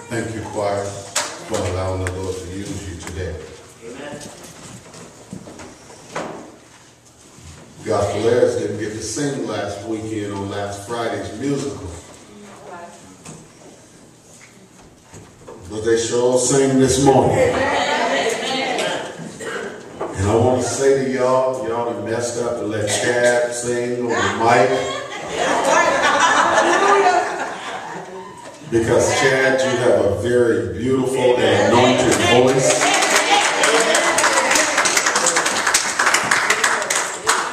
Thank you, choir, for allowing the Lord to use you today. Amen. God Polaris didn't get to sing last weekend on last Friday's musical. But they sure sang this morning. And I want to say to y'all done messed up to let Chad sing on the mic. Because Chad, you have a very beautiful and anointed voice.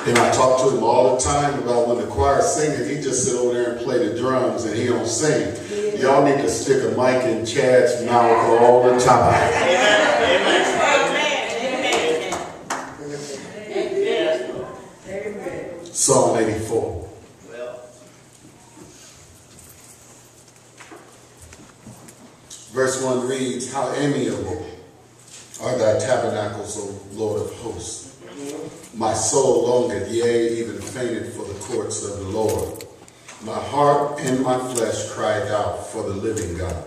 And I talk to him all the time about when the choir's singing, he just sit over there and play the drums and he don't sing. Y'all need to stick a mic in Chad's mouth all the time. Amen. Psalm 84. Verse 1 reads, how amiable are thy tabernacles, O Lord of hosts. My soul longeth, yea, even fainted for the courts of the Lord. My heart and my flesh cried out for the living God.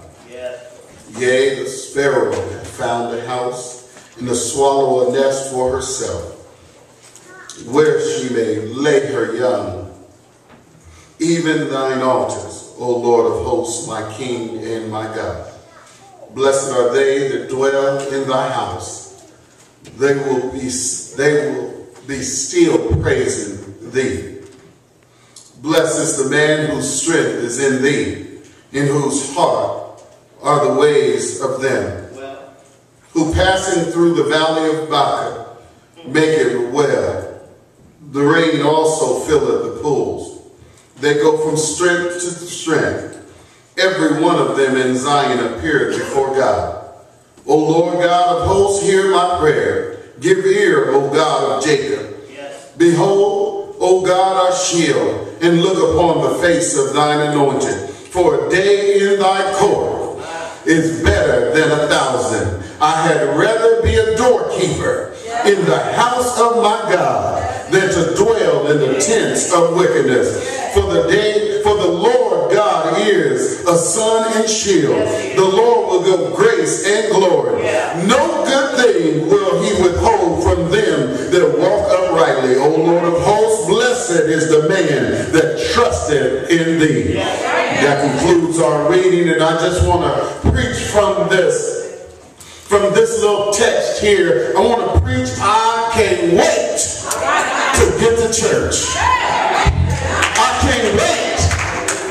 Yea, the sparrow hath found a house, and the swallow a nest for herself, where she may lay her young. Even thine altars, O Lord of hosts, my King and my God. Blessed are they that dwell in thy house. They will be still praising thee. Blessed is the man whose strength is in thee, in whose heart are the ways of them. Who passing through the valley of Baca make it well. The rain also filleth the pools. They go from strength to strength. Every one of them in Zion appeareth before God. O Lord God of hosts, hear my prayer. Give ear, O God of Jacob. Behold, O God, our shield, and look upon the face of thine anointed. For a day in thy court is better than 1,000. I had rather be a doorkeeper in the house of my God than to dwell in the tents of wickedness. For the Lord God is a sun and shield. The Lord will give grace and glory. No good thing will he withhold from them that walk uprightly. O Lord of hosts, blessed is the man that trusted in thee. That concludes our reading, and I just want to preach from this little text here. I want to preach, I can't wait to get to church. I can't wait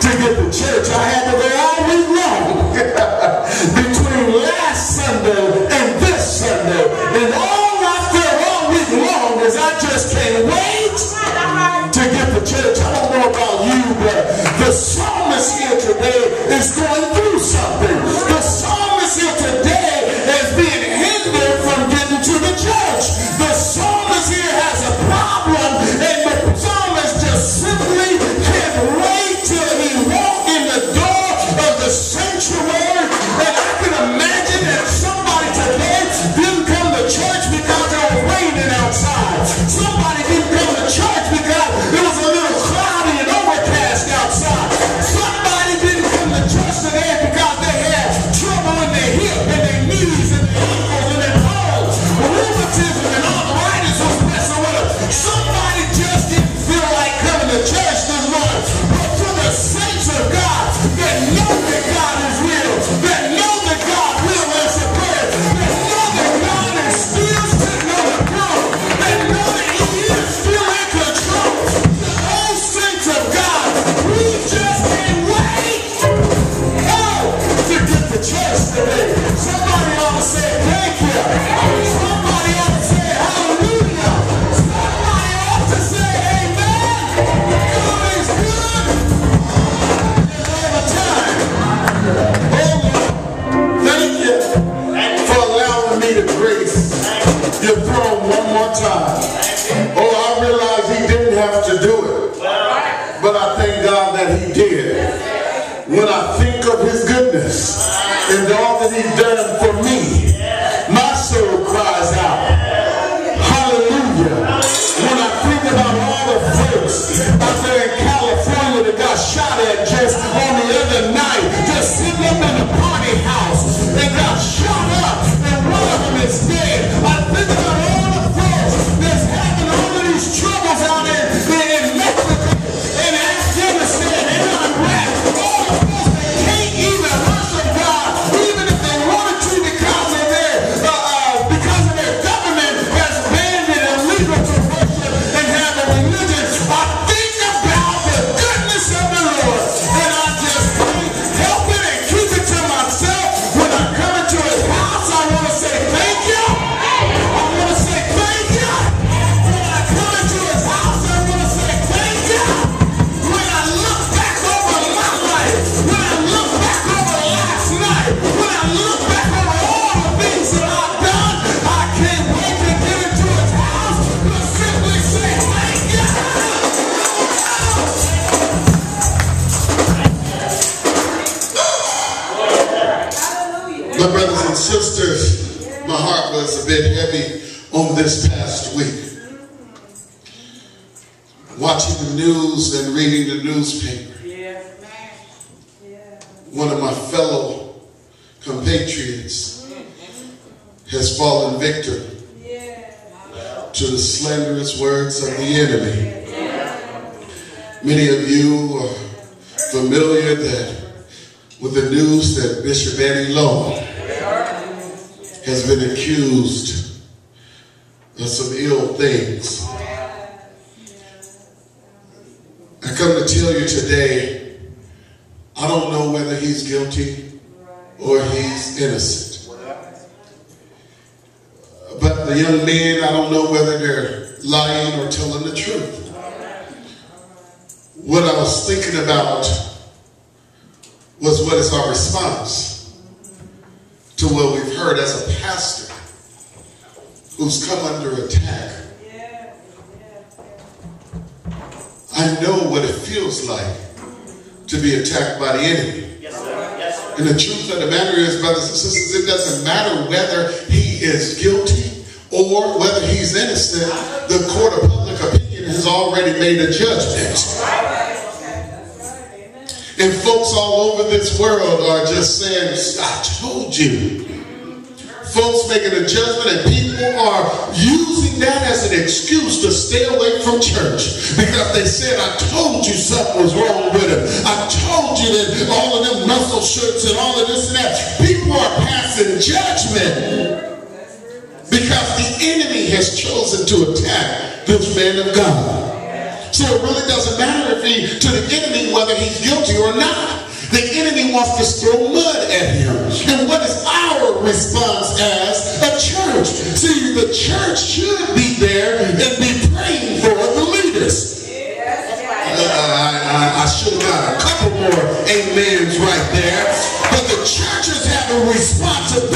to get to church. I had to go all week long between last Sunday and this Sunday. And all I feel all week long is I just can't wait to get to church. I don't know about you, but the psalmist here today is going through something. The psalmist here today is being hindered from getting to the church. The psalmist here has a problem, and the psalmist just simply can't wait till he walks in the door of the sanctuary. And I can imagine that somebody today didn't come to church because it was raining outside. Somebody didn't come to church because it was a little cloudy and overcast outside. Somebody didn't come to church today because they had trouble in their hip and their knees and their ankles and their toes. Rheumatism and arthritis was messing with them. Somebody just didn't feel like coming to church this morning. But to the saints of God that know that God is real, that know that God will answer prayer, that know that God is still sitting on the throne, that know that he is still in control. The whole saints of God, we just can't wait to get to church today. Somebody ought to say thank you. Somebody ought to say hallelujah. Somebody ought to say amen. God is good all the time. Oh Lord, thank you for allowing me to grace your throne one more time. Oh, I realize he didn't have to do it, but I thank God that he did. When I think of his goodness and all that he's done for me, my soul cries out, hallelujah. When I think about all the folks out there in California that got shot at just on the other night, just sitting up in the party their house, and got shot up, and one of them is dead. I think about all the folks that's having all of these troubles out there in Mexico, in Afghanistan, in Iraq. All the folks that can't even worship God, even if they wanted to, because of their government has banned it illegal to worship and have a religion. I think about the goodness of the Lord, and I just can't help it and keep it to myself. When I come into his house, I want to say thank you. I want to say thank you. When I come into his house, I want to say thank you. When I look back over my life, when I look back over last night, when I look back over all the things that I've done, I can't wait to get into his house to simply say thank you. My brothers and sisters, my heart was a bit heavy on this past week. Watching the news and reading the newspaper. One of my fellow compatriots has fallen victim to the slanderous words of the enemy. Many of you are familiar with the news that Bishop Eddie Long has been accused of some ill things. I come to tell you today, I don't know whether he's guilty or he's innocent. But the young men, I don't know whether they're lying or telling the truth. What I was thinking about was, what is our response to what we've heard as a pastor who's come under attack? I know what it feels like to be attacked by the enemy. Yes, sir. Yes, sir. And the truth of the matter is, brothers and sisters, it doesn't matter whether he is guilty or whether he's innocent. The court of public opinion has already made a judgment. And folks all over this world are just saying, I told you. Folks making a judgment, and people are using that as an excuse to stay away from church because they said, I told you something was wrong with him. I told you that all of them muscle shirts and all of this and that. People are passing judgment because the enemy has chosen to attack this man of God. So it really doesn't matter to the enemy whether he's guilty or not. The enemy wants to throw mud at him. And what is our response as a church? See, the church should be there and be praying for the leaders. I should have got a couple more amens right there. But the churches have a responsibility